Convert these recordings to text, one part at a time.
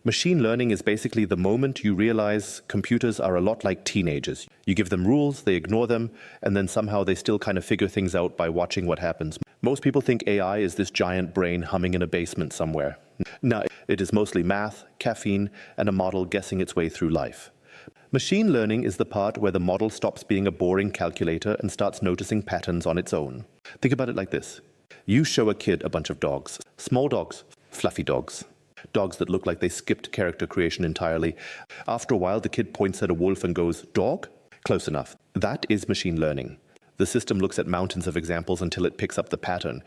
Machine learning is basically the moment you realize computers are a lot like teenagers. You give them rules, they ignore them, and then somehow they still kind of figure things out by watching what happens. Most people think AI is this giant brain humming in a basement somewhere. No, it is mostly math, caffeine, and a model guessing its way through life. Machine learning is the part where the model stops being a boring calculator and starts noticing patterns on its own. Think about it like this. You show a kid a bunch of dogs. Small dogs, fluffy dogs. Dogs that look like they skipped character creation entirely. After a while, the kid points at a wolf and goes, "Dog?" Close enough. That is machine learning. The system looks at mountains of examples until it picks up the pattern.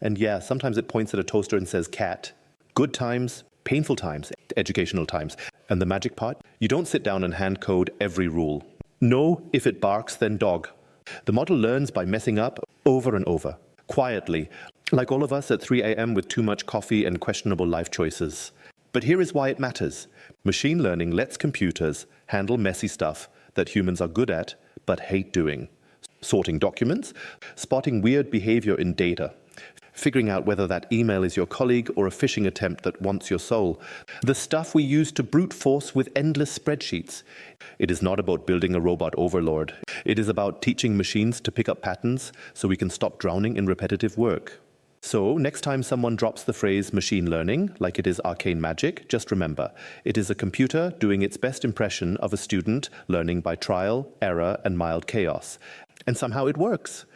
And yeah, sometimes it points at a toaster and says cat. Good times, painful times, educational times. And the magic part? You don't sit down and hand code every rule. No, if it barks, then dog. The model learns by messing up over and over, quietly, like all of us at 3 a.m. with too much coffee and questionable life choices. But here is why it matters. Machine learning lets computers handle messy stuff that humans are good at but hate doing. Sorting documents, spotting weird behavior in data, figuring out whether that email is your colleague or a phishing attempt that wants your soul. The stuff we use to brute force with endless spreadsheets. It is not about building a robot overlord. It is about teaching machines to pick up patterns so we can stop drowning in repetitive work. So, next time someone drops the phrase machine learning, like it is arcane magic, just remember, it is a computer doing its best impression of a student learning by trial, error, and mild chaos. And somehow it works.